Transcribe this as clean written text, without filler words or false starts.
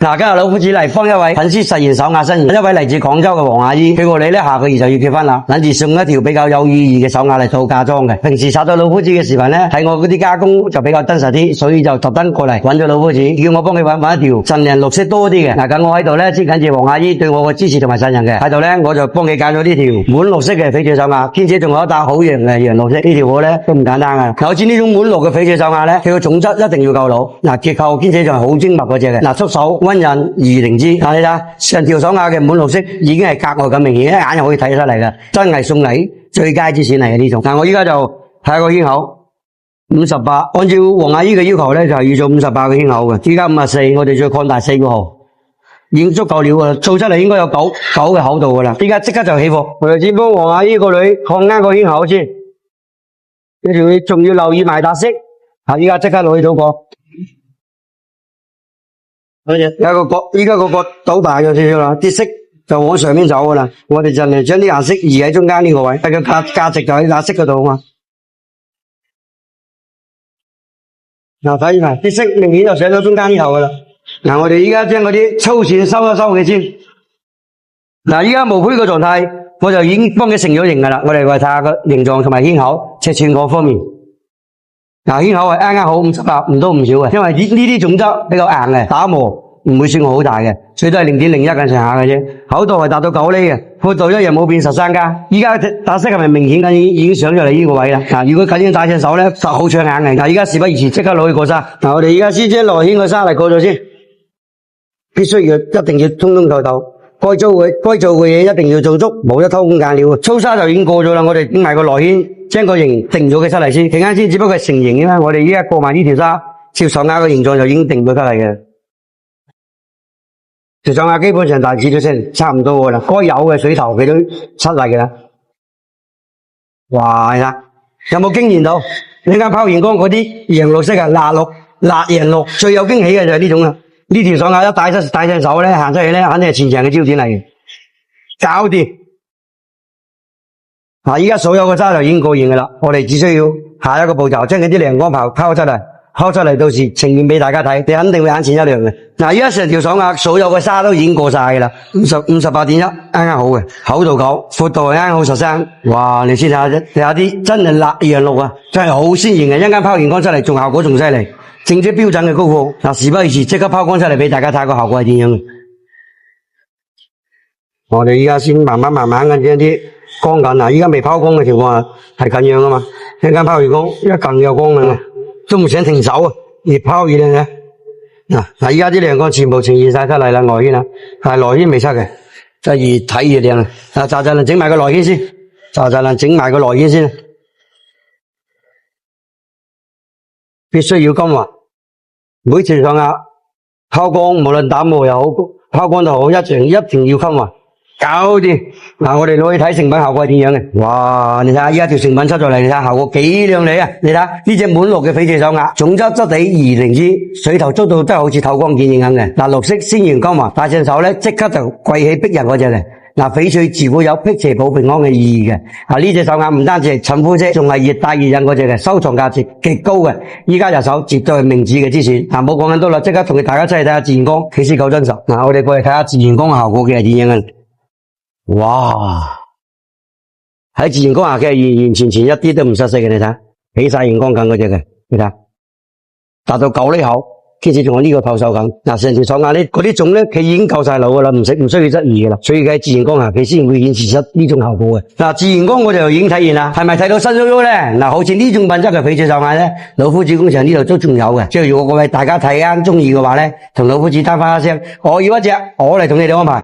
嗱，今日老夫子嚟幫一位粉絲實現手鐲心願，一位嚟自廣州嘅黃阿姨，佢個女咧下個月就要結婚啦，諗住送一條比較有意義嘅手鐲嚟做嫁妝嘅。平時刷咗老夫子嘅視頻咧，睇我嗰啲加工就比較真實啲，所以就特登過嚟揾咗老夫子，叫我幫佢揾一條陣人綠色多啲嘅。嗱，咁我喺度咧先感謝黃阿姨對我嘅支持同埋信任嘅，喺度咧我就幫佢揀咗呢條滿綠色嘅翡翠手鐲，兼且仲有一笪好型嘅洋綠色，呢條貨咧都唔簡單啊！好似呢種滿綠嘅翡翠手鐲咧，佢個種質一定要夠老，嗱結構兼且仲係好精密嗰隻嘅，嗱束手溫韌而靈芝，嗱你睇下成條手鐲嘅滿綠色已經係格外咁明顯，一眼就可以睇得出嚟嘅，真係送禮最佳之選嚟嘅呢種。嗱我依家就睇下個圈口58，按照黃阿姨嘅要求咧就係要做58個圈口嘅，依家54，我哋再擴大4個號，已經足夠了噶啦，做出嚟應該有9嘅厚度噶啦。依家即刻就起貨，我哋先幫黃阿姨個女擴啱個圈口先，跟住佢仲要留意埋笪色，依家即刻攞去倒角。有個角，依家個角倒大咗少少啦，啲色就往上面走噶啦。我哋就嚟將啲顏色移喺中間呢個位，但個價值就喺顏色嗰度啊嘛。嗱，睇埋啲色明顯就上咗中間呢頭噶啦。嗱，我哋依家將嗰啲粗線收一收佢先。嗱，依家無灰個狀態，我就已經幫佢成咗型噶啦。我哋嚟睇下個形狀同埋圈口、尺寸各方面。嗱，圈口係啱啱好58，唔多唔少嘅，因為呢啲種質比較硬嘅，打磨唔會算好大嘅，最多係0.01咁上下嘅啫。厚度係達到9厘嘅，闊度一樣冇變13加。依家打色係咪明顯已經上咗嚟呢個位啦？嗱，如果緊要戴隻手咧，實好搶眼嘅。嗱，依家事不宜遲，即刻攞去過砂。嗱，我哋依家先將內圈個砂嚟過咗先，必須要一定要通通透透。該做嘅嘢一定要做足，冇得偷工減料。粗砂就已經過咗啦，我哋整埋個內圈，將個形定咗佢出嚟先。陣間先只不過係成型啫，我哋依家過埋呢條砂，照手鐲嘅形狀就已經定咗出嚟嘅。條手鐲基本上大致都差唔多噶啦，該有嘅水頭佢都出嚟嘅啦。哇，係啦，有冇驚豔到？你啱拋完光嗰啲洋綠色啊，辣洋綠，最有驚喜嘅就係呢種啦。呢條手鐲一戴上手咧，行出去咧，肯定係全場嘅焦點嚟嘅。搞掂！嗱，依家所有嘅砂就已經過完噶啦，我哋只需要下一個步驟，將佢啲亮光刨拋出嚟，到時呈現俾大家睇，你肯定會眼前一亮嘅。嗱，依家成條手鐲所有嘅砂都已經過晒噶啦，58.1啱啱好嘅，厚度9，闊度係啱好13。哇，你先睇下啫，睇下啲真係辣洋綠啊，真係好鮮艷嘅，一陣間拋完光出嚟，仲效果仲犀利。正值標準嘅高貨，嗱，事不宜遲，即刻拋光出嚟俾大家睇個效果係點樣嘅。我哋依家先慢慢咁將啲光緊，嗱，依家未拋光嘅情況下係咁樣啊嘛，一陣間拋完光，依家更有光啦，都唔想停手啊，越拋越靚嘅。嗱，依家啲亮光全部呈現晒出嚟啦，內圈啦，係內圈未出嘅，就越睇越靚啦。嗱，就整埋個內圈先，整埋個內圈先。必須要金華，每條手鐲拋光，無論打磨又好，拋光都好，一定要金華，搞掂。嗱，我哋攞去睇成品效果係點樣嘅。哇，你睇下依家條成品出咗嚟，你睇下效果幾靚麗啊！你睇下呢隻滿綠嘅翡翠手鐲，種質質地而靈芝，水頭捉到真係好似透光見影咁嘅。嗱，綠色鮮艷金華，戴上手咧即刻就貴氣逼人嗰隻嚟。嗱，翡翠自古有辟邪保平安嘅意義嘅。呢隻手鐲唔單止係襯膚色，仲係越戴越引嗰隻嘅，收藏價值極高嘅。依家入手絕對係明智嘅之選。嗱，冇講咁多啦，即刻同大家出去睇下自然光，其實夠真實。嗱，我哋過嚟睇下自然光嘅效果嘅係點樣嘅。哇！喺自然光下嘅完完全全一啲都唔失色嘅，你睇，起晒熒光緊嗰隻嘅，你睇，達到9厘厚。其實仲有呢個透手感，嗱，成條手鐲呢嗰啲種咧，佢已經夠晒老噶啦，唔需要質疑噶啦，所以喺自然光下佢先會顯示出呢種效果嘅。嗱，自然光我就已經體現啦，係咪睇到新喐喐咧？嗱，好似呢種品質嘅翡翠手鐲咧，老夫子工場呢度都仲有嘅，即係如果各位大家睇啱中意嘅話咧，同老夫子單翻一聲，我要一隻，我嚟同你哋安排。